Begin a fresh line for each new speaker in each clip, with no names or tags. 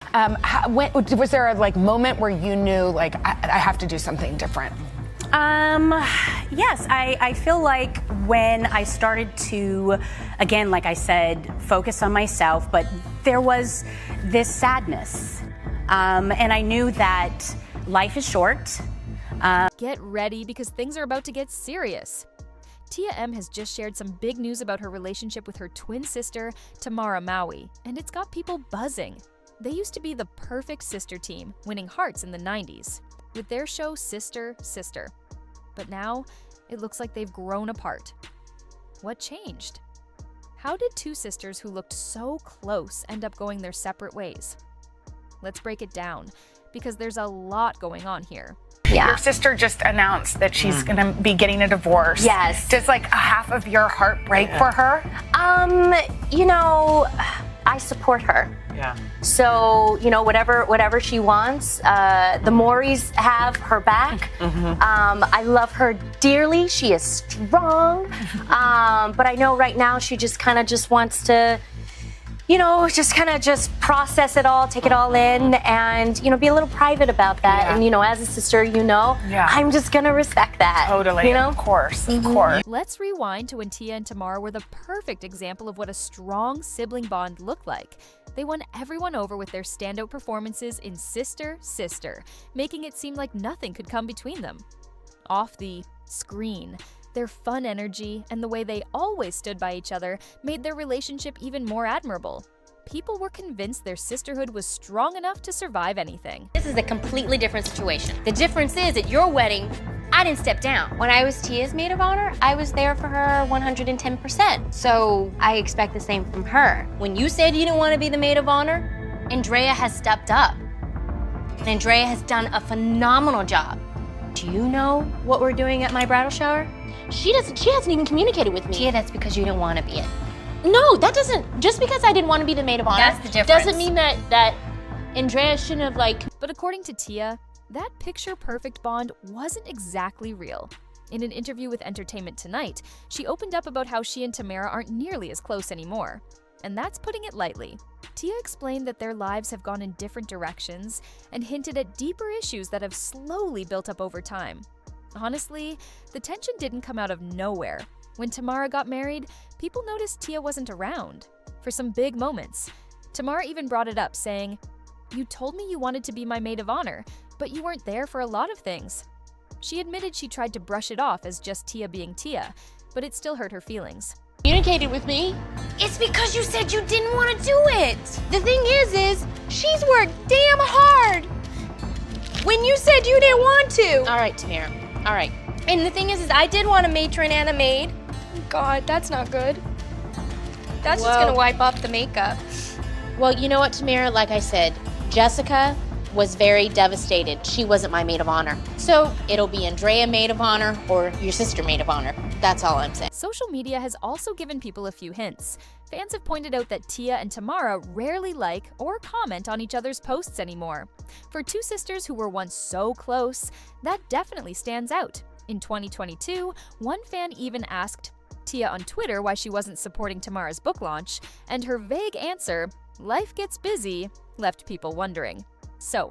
Was there a moment where you knew I have to do something different?
Yes, I feel like when I started to, again, like I said, focus on myself, but there was this sadness. And I knew that life is short.
Get ready because things are about to get serious. Tia M has just shared some big news about her relationship with her twin sister, Tamera Mowry, and it's got people buzzing. They used to be the perfect sister team, winning hearts in the 90s, with their show Sister, Sister. But now, it looks like they've grown apart. What changed? How did two sisters who looked so close end up going their separate ways? Let's break it down, because there's a lot going on here.
Yeah. Your sister just announced that she's going to be getting a divorce.
Yes.
Does a half of your heart break for her?
I support her.
Yeah.
So, whatever she wants, the Mowrys have her back. I love her dearly. She is strong. But I know right now she just kind of wants to, just process it all, take it all in, and, be a little private about that.
Yeah.
And, as a sister, I'm just going to respect that.
Totally. Of course. Of course.
Let's rewind to when Tia and Tamera were the perfect example of what a strong sibling bond looked like. They won everyone over with their standout performances in Sister, Sister, making it seem like nothing could come between them. Off the screen, their fun energy and the way they always stood by each other made their relationship even more admirable. People were convinced their sisterhood was strong enough to survive anything.
This is a completely different situation. The difference is at your wedding, I didn't step down. When I was Tia's maid of honor, I was there for her 110%. So I expect the same from her. When you said you didn't want to be the maid of honor, Andrea has stepped up. And Andrea has done a phenomenal job. Do you know what we're doing at my bridal shower? She hasn't even communicated with me. Tia, that's because you didn't want to be it. No, that doesn't, just because I didn't want to be the maid of honor, that's the difference. Doesn't mean that Andrea shouldn't have
But according to Tia, that picture-perfect bond wasn't exactly real. In an interview with Entertainment Tonight, she opened up about how she and Tamera aren't nearly as close anymore. And that's putting it lightly. Tia explained that their lives have gone in different directions and hinted at deeper issues that have slowly built up over time. Honestly, the tension didn't come out of nowhere. When Tamera got married, people noticed Tia wasn't around for some big moments. Tamera even brought it up, saying, "You told me you wanted to be my maid of honor, but you weren't there for a lot of things." She admitted she tried to brush it off as just Tia being Tia, but it still hurt her feelings.
Communicated with me. It's because you said you didn't want to do it. The thing is she's worked damn hard when you said you didn't want to. All right, Tamera. All right. And the thing is I did want a matron and a maid. God, that's not good. That's just gonna wipe off the makeup. Well, you know what, Tamera? Like I said, Jessica was very devastated. She wasn't my maid of honor. So it'll be Andrea maid of honor or your sister maid of honor. That's all I'm saying.
Social media has also given people a few hints. Fans have pointed out that Tia and Tamera rarely like or comment on each other's posts anymore. For two sisters who were once so close, that definitely stands out. In 2022, one fan even asked Tia on Twitter why she wasn't supporting Tamera's book launch, and her vague answer, "Life gets busy," left people wondering. So,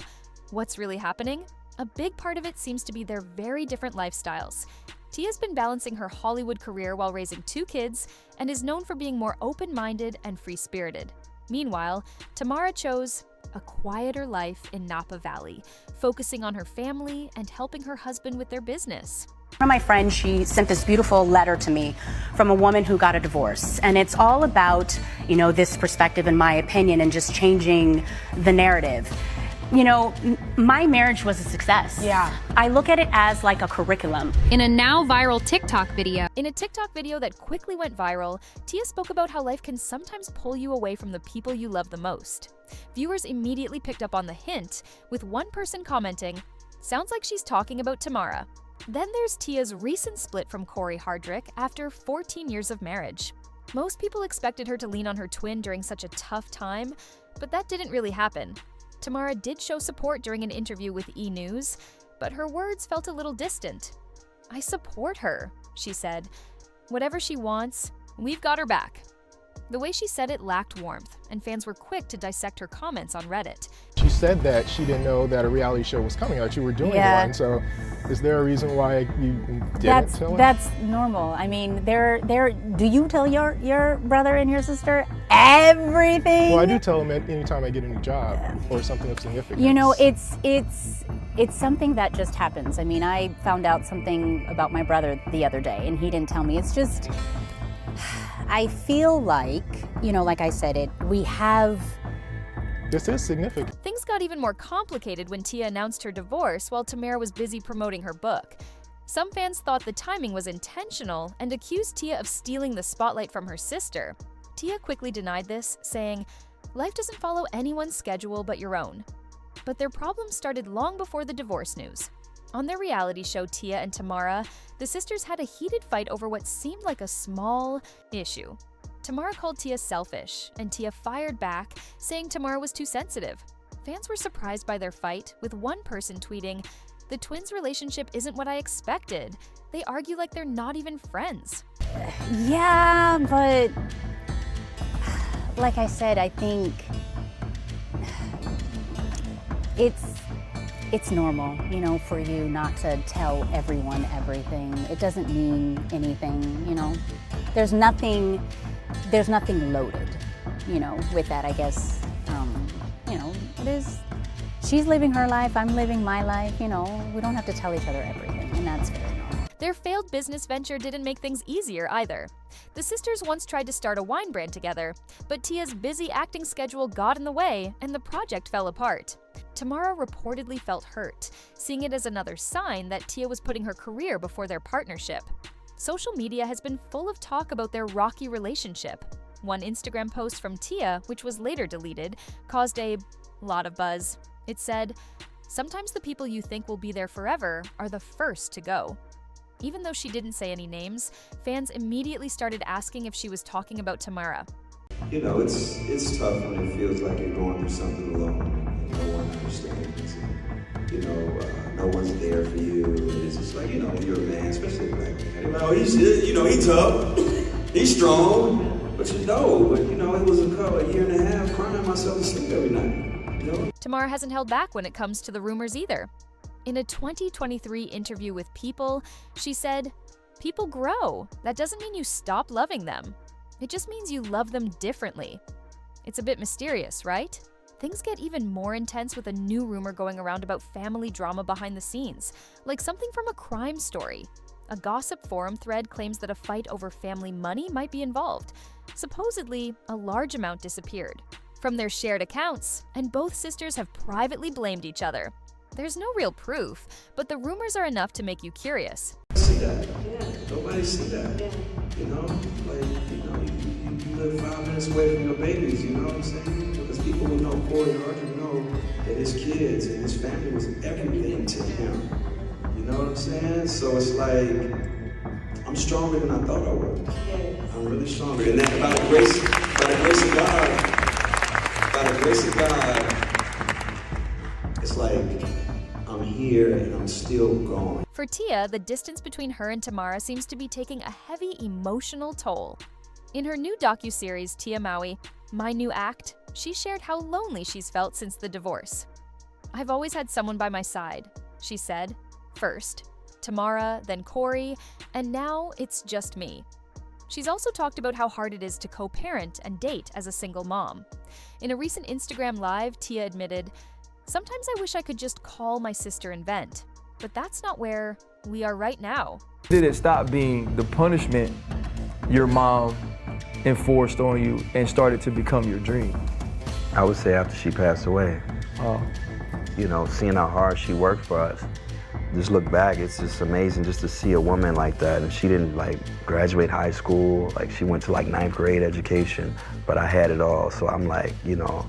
what's really happening? A big part of it seems to be their very different lifestyles. Tia's been balancing her Hollywood career while raising two kids and is known for being more open-minded and free-spirited. Meanwhile, Tamera chose a quieter life in Napa Valley, focusing on her family and helping her husband with their business.
One of my friends, she sent this beautiful letter to me from a woman who got a divorce. And it's all about, this perspective, in my opinion, and just changing the narrative. My marriage was a success.
Yeah.
I look at it as like a curriculum.
In a now viral TikTok video.
In a TikTok video that quickly went viral, Tia spoke about how life can sometimes pull you away from the people you love the most. Viewers immediately picked up on the hint, with one person commenting, "Sounds like she's talking about Tamera." Then there's Tia's recent split from Corey Hardrick after 14 years of marriage. Most people expected her to lean on her twin during such a tough time, but that didn't really happen. Tamera did show support during an interview with E! News, but her words felt a little distant. "I support her," she said. "Whatever she wants, we've got her back." The way she said it lacked warmth, and fans were quick to dissect her comments on Reddit.
She said that she didn't know that a reality show was coming, that you were doing one. So is there a reason why you didn't tell her?
That's normal. I mean, do you tell your brother and your sister everything?
Well, I do tell them anytime I get a new job or something of significance.
You know, it's something that just happens. I mean, I found out something about my brother the other day, and he didn't tell me. It's just, I feel like, you know, like I said,
this is significant.
Things got even more complicated when Tia announced her divorce while Tamera was busy promoting her book. Some fans thought the timing was intentional and accused Tia of stealing the spotlight from her sister. Tia quickly denied this, saying, "Life doesn't follow anyone's schedule but your own." But their problems started long before the divorce news. On their reality show Tia and Tamera, the sisters had a heated fight over what seemed like a small issue. Tamera called Tia selfish, and Tia fired back, saying Tamera was too sensitive. Fans were surprised by their fight, with one person tweeting, "The twins' relationship isn't what I expected. They argue like they're not even friends."
Yeah, but like I said, I think it's normal, you know, for you not to tell everyone everything. It doesn't mean anything, you know. There's nothing loaded, you know, with that, I guess. You know, it is, she's living her life, I'm living my life, you know. We don't have to tell each other everything, and that's very normal.
Their failed business venture didn't make things easier either. The sisters once tried to start a wine brand together, but Tia's busy acting schedule got in the way, and the project fell apart. Tamera reportedly felt hurt, seeing it as another sign that Tia was putting her career before their partnership. Social media has been full of talk about their rocky relationship. One Instagram post from Tia, which was later deleted, caused a lot of buzz. It said, "Sometimes the people you think will be there forever are the first to go." Even though she didn't say any names, fans immediately started asking if she was talking about Tamera.
You know, it's tough when it feels like you're going through something alone and no one understands. You know, no one's there for you. And it's just like, you know, you're a man, especially a black man. Like, oh, he's tough, he's strong. But you know, it was a year and a half crying myself to sleep every night. You know?
Tamera hasn't held back when it comes to the rumors either. In a 2023 interview with People, she said, "People grow. That doesn't mean you stop loving them. It just means you love them differently." It's a bit mysterious, right? Things get even more intense with a new rumor going around about family drama behind the scenes, like something from a crime story. A gossip forum thread claims that a fight over family money might be involved. Supposedly, a large amount disappeared from their shared accounts, and both sisters have privately blamed each other. There's no real proof, but the rumors are enough to make you curious.
See that? Yeah. Nobody see that. Yeah. You know, like, you know, you live 5 minutes away from your babies, you know what I'm saying? Because people who know Corey Archer know that his kids and his family was everything to him. You know what I'm saying? So it's like, I'm stronger than I thought I was. Yeah. I'm really stronger. And that by the grace of God, it's like, I'm here and I'm still going.
For Tia, the distance between her and Tamera seems to be taking a heavy emotional toll. In her new docuseries, Tia Mowry, My New Act, she shared how lonely she's felt since the divorce. "I've always had someone by my side," she said. "First Tamera, then Corey, and now it's just me." She's also talked about how hard it is to co-parent and date as a single mom. In a recent Instagram Live, Tia admitted, "Sometimes I wish I could just call my sister and vent, but that's not where we are right now."
Did it stop being the punishment your mom enforced on you and started to become your dream?
I would say after she passed away.
Oh.
You know, seeing how hard she worked for us. Just look back, it's just amazing just to see a woman like that. And she didn't like graduate high school, like she went to like 9th grade education, but I had it all. So I'm like, you know,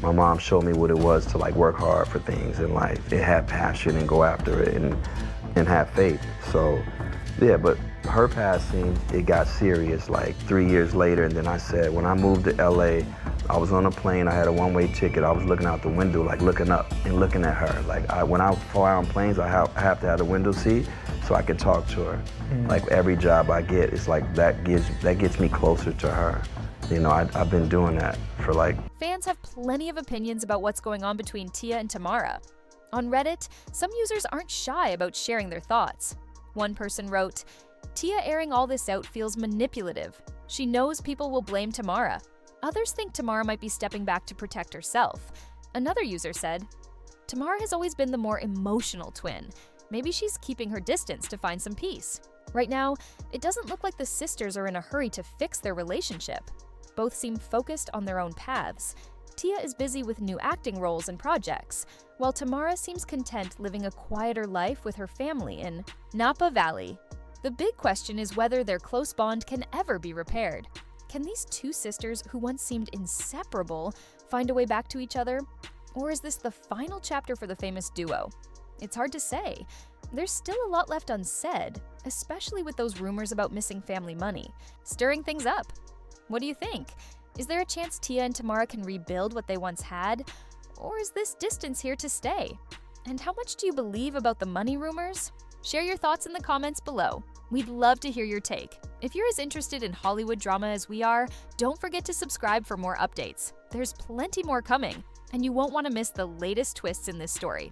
my mom showed me what it was to like work hard for things in life and have passion and go after it and have faith. So yeah, but her passing, it got serious like 3 years later. And then I said, when I moved to LA, I was on a plane, I had a one-way ticket. I was looking out the window, like looking up and looking at her. Like when I fly on planes, I have to have a window seat so I can talk to her. Like every job I get, it's like that gets me closer to her. You know, I've been doing that for like...
Fans have plenty of opinions about what's going on between Tia and Tamera. On Reddit, some users aren't shy about sharing their thoughts. One person wrote, "Tia airing all this out feels manipulative. She knows people will blame Tamera." Others think Tamera might be stepping back to protect herself. Another user said, "Tamera has always been the more emotional twin. Maybe she's keeping her distance to find some peace." Right now, it doesn't look like the sisters are in a hurry to fix their relationship. Both seem focused on their own paths. Tia is busy with new acting roles and projects, while Tamera seems content living a quieter life with her family in Napa Valley. The big question is whether their close bond can ever be repaired. Can these two sisters, who once seemed inseparable, find a way back to each other? Or is this the final chapter for the famous duo? It's hard to say. There's still a lot left unsaid, especially with those rumors about missing family money, stirring things up. What do you think? Is there a chance Tia and Tamera can rebuild what they once had? Or is this distance here to stay? And how much do you believe about the money rumors? Share your thoughts in the comments below. We'd love to hear your take. If you're as interested in Hollywood drama as we are, don't forget to subscribe for more updates. There's plenty more coming, and you won't want to miss the latest twists in this story.